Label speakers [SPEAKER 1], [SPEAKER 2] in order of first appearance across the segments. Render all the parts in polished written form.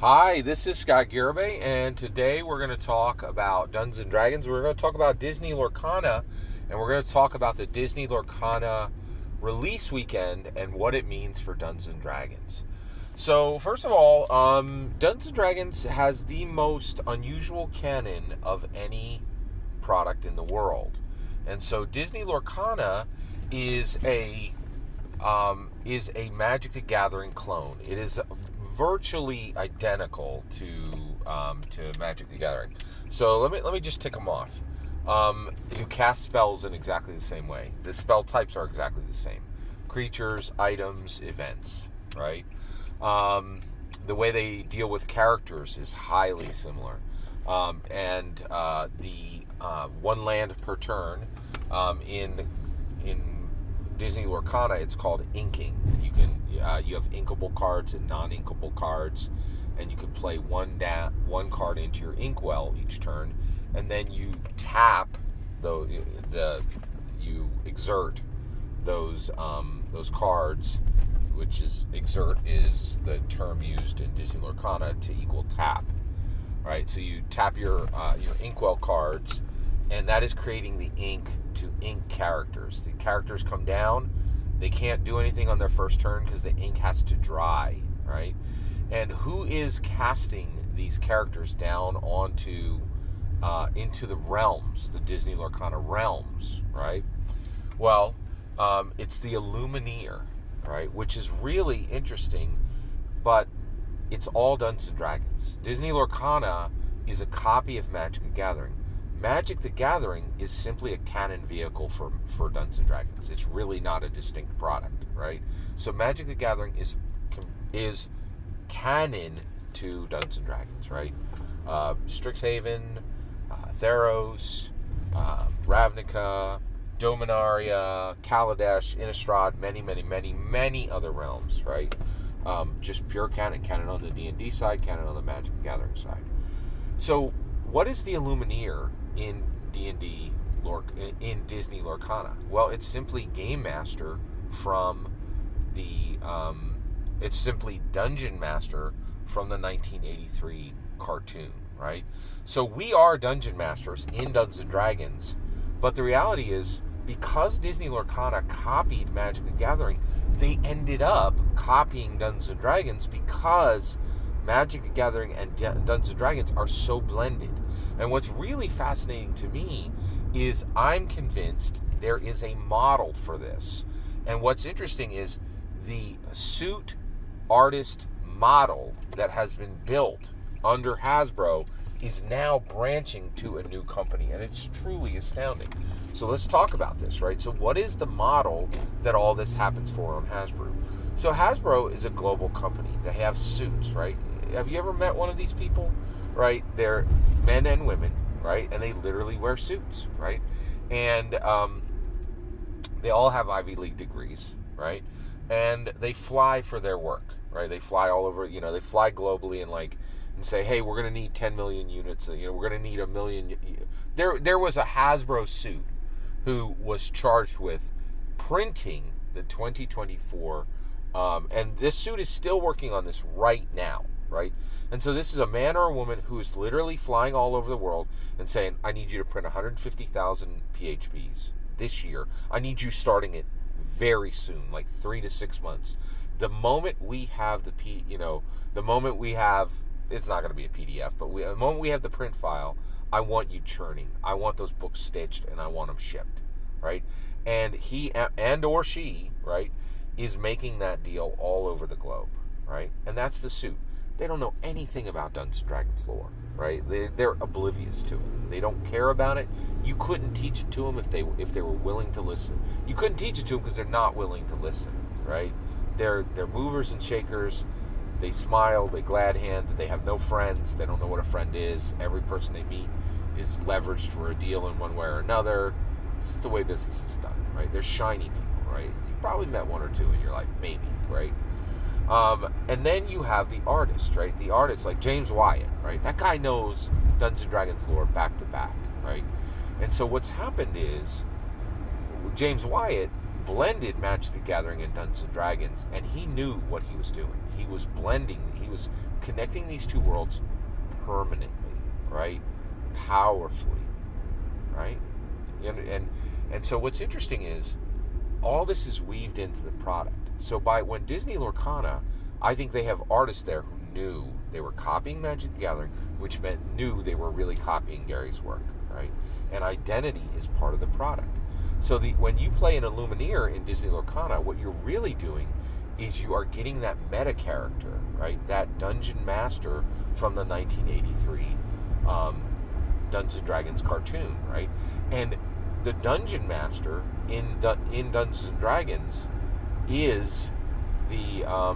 [SPEAKER 1] Hi, this is Scott Garibay, and today we're going to talk about Dungeons and Dragons. We're going to talk about Disney Lorcana, and we're going to talk about the Disney Lorcana release weekend and what it means for Dungeons and Dragons. So, first of all, Dungeons and Dragons has the most unusual canon of any product in the world, and so Disney Lorcana is a Magic the Gathering clone. It is virtually identical to Magic the Gathering. So let me just tick them off. You cast spells in exactly the same way. The spell types are exactly the same: creatures, items, events. Right. The way they deal with characters is highly similar, and the one land per turn in Disney Lorcana, it's called inking. You have inkable cards and non-inkable cards, and you can play one card into your inkwell each turn, and then you tap you exert those cards, which is exert is the term used in Disney Lorcana to equal tap, right? So you tap your inkwell cards, and that is creating the ink to ink characters. The characters come down. They can't do anything on their first turn because the ink has to dry, right? And who is casting these characters down onto into the realms, the Disney Lorcana realms, right? Well, it's the Illumineer, right? Which is really interesting, but it's all Dungeons and Dragons. Disney Lorcana is a copy of Magic the Gathering. Magic the Gathering is simply a canon vehicle for Dungeons and Dragons. It's really not a distinct product, right? So Magic the Gathering is canon to Dungeons and Dragons, right? Strixhaven, Theros, Ravnica, Dominaria, Kaladesh, Innistrad, many other realms, right? Just pure canon on the D&D side, canon on the Magic the Gathering side. So what is the Illumineer in D&D in Disney Lorcana? Well, it's simply Game Master from it's simply Dungeon Master from the 1983 cartoon, right? So we are Dungeon Masters in Dungeons and Dragons, but the reality is, because Disney Lorcana copied Magic the Gathering, they ended up copying Dungeons and Dragons because Magic the Gathering and Dungeons and Dragons are so blended. And what's really fascinating to me is I'm convinced there is a model for this. And what's interesting is the suit artist model that has been built under Hasbro is now branching to a new company, and it's truly astounding. So let's talk about this, right? So what is the model that all this happens for on Hasbro? So Hasbro is a global company. They have suits, right? Have you ever met one of these people? Right? They're men and women, right? And they literally wear suits, right? And they all have Ivy League degrees, right? And they fly for their work, right? They fly all over, they fly globally and say, hey, we're going to need 10 million units, we're going to need 1 million. There was a Hasbro suit who was charged with printing the 2024, and this suit is still working on this right now, right? And so this is a man or a woman who is literally flying all over the world and saying, I need you to print 150,000 PHPs this year. I need you starting it very soon, like 3 to 6 months. The moment we have it's not going to be a PDF, but the moment we have the print file, I want you churning. I want those books stitched, and I want them shipped, right? And he and or she, right, is making that deal all over the globe, right? And that's the suit. They don't know anything about Dungeons & Dragons lore, right? They're oblivious to it. They don't care about it. You couldn't teach it to them if they were willing to listen. You couldn't teach it to them because they're not willing to listen, right? They're movers and shakers. They smile, they glad hand, they have no friends, they don't know what a friend is. Every person they meet is leveraged for a deal in one way or another. This is the way business is done, right? They're shiny people, right? You probably met one or two in your life, maybe, right? And then you have the artist, right? The artist, like James Wyatt, right? That guy knows Dungeons & Dragons lore back to back, right? And so what's happened is James Wyatt blended Magic the Gathering and Dungeons & Dragons, and he knew what he was doing. He was blending, he was connecting these two worlds permanently, right? Powerfully, right? And so what's interesting is all this is weaved into the product. So when Disney Lorcana, I think they have artists there who knew they were copying Magic the Gathering, which knew they were really copying Gary's work, right? And identity is part of the product. So when you play an Illumineer in Disney Lorcana, what you're really doing is you are getting that meta character, right? That dungeon master from the 1983 Dungeons & Dragons cartoon, right? And the dungeon master in Dungeons & Dragons is a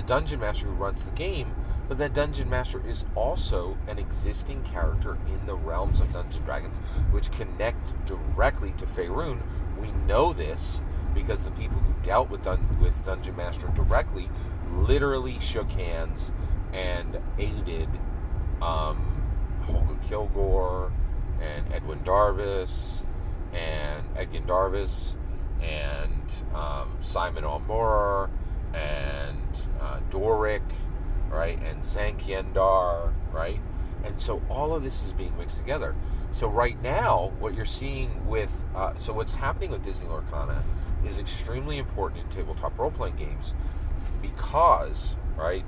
[SPEAKER 1] dungeon master who runs the game, but that dungeon master is also an existing character in the realms of Dungeons & Dragons, which connect directly to Faerun. We know this because the people who dealt with Dungeon Master directly literally shook hands and aided Holger Kilgore and Edwin Darvis and Edgin Darvis and Simon Almora and Doric, right, and Zankiendar, right? And so all of this is being mixed together. So right now, what you're seeing with, so what's happening with Disney Lorcana is extremely important in tabletop role-playing games because, right,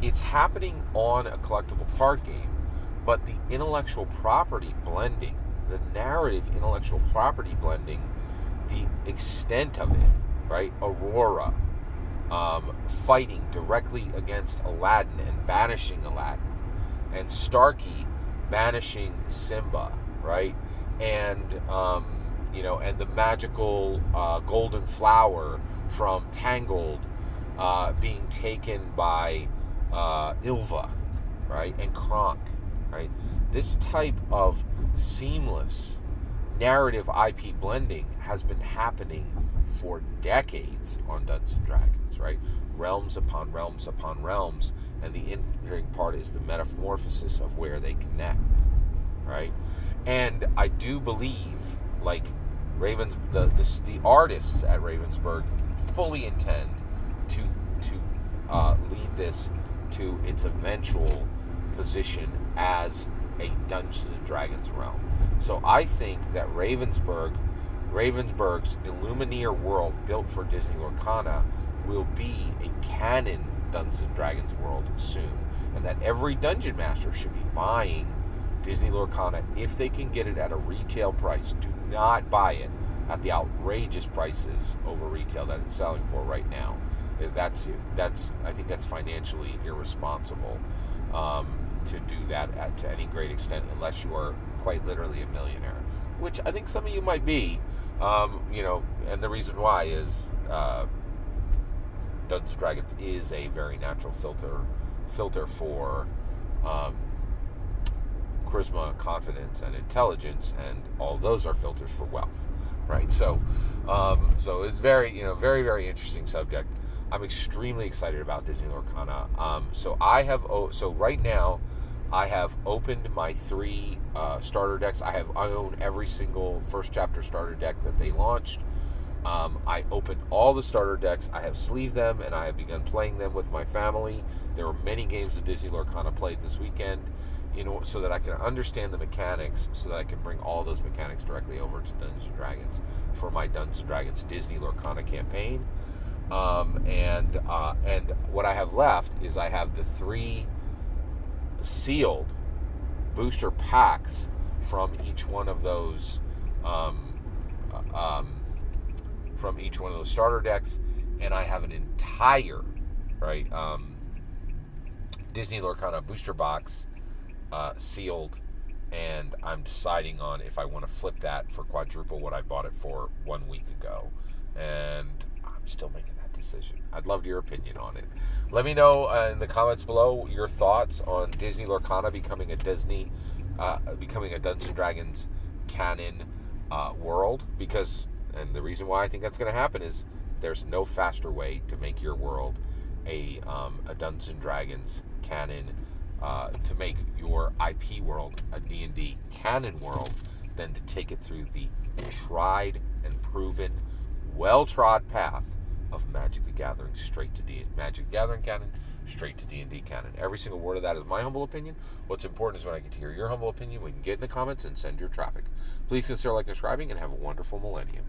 [SPEAKER 1] it's happening on a collectible card game, but the intellectual property blending, the narrative intellectual property blending, the extent of it, right, Aurora, fighting directly against Aladdin and banishing Aladdin, and Starkey banishing Simba, right, and and the magical golden flower from Tangled being taken by Ilva, right, and Kronk, right. This type of seamless narrative IP blending has been happening for decades on Dungeons & Dragons, right? Realms upon realms upon realms, and the interesting part is the metamorphosis of where they connect, right? And I do believe, like, the artists at Ravensburg fully intend to lead this to its eventual position as a Dungeons & Dragons realm. So I think that Ravensburg's Illumineer world built for Disney Lorcana will be a canon Dungeons & Dragons world soon, and that every dungeon master should be buying Disney Lorcana if they can get it at a retail price. Do not buy it at the outrageous prices over retail that it's selling for right now. I think that's financially irresponsible to do that to any great extent, unless you are quite literally a millionaire, which I think some of you might be. And the reason why is Dungeons & Dragons is a very natural filter for charisma, confidence, and intelligence, and all those are filters for wealth, right? So it's very, very, very interesting subject. I'm extremely excited about Disney Lorcana. So right now, I have opened my 3 starter decks. I own every single first chapter starter deck that they launched. I opened all the starter decks. I have sleeved them, and I have begun playing them with my family. There were many games of Disney Lorcana played this weekend, so that I can understand the mechanics, so that I can bring all those mechanics directly over to Dungeons & Dragons for my Dungeons & Dragons Disney Lorcana campaign. And what I have left is I have the 3 sealed booster packs from each one of those starter decks, and I have an entire Disney Lorcana booster box sealed, and I'm deciding on if I want to flip that for quadruple what I bought it for 1 week ago, and I'm still making that decision. I'd love your opinion on it. Let me know in the comments below your thoughts on Disney Lorcana becoming a Dungeons & Dragons canon world, and the reason why I think that's going to happen is there's no faster way to make your world a Dungeons & Dragons canon, to make your IP world a D&D canon world, than to take it through the tried and proven, well-trod path of Magic the Gathering straight to Magic the Gathering canon, straight to D&D canon. Every single word of that is my humble opinion. What's important is when I get to hear your humble opinion, we can get in the comments and send your traffic. Please consider like and subscribing, and have a wonderful millennium.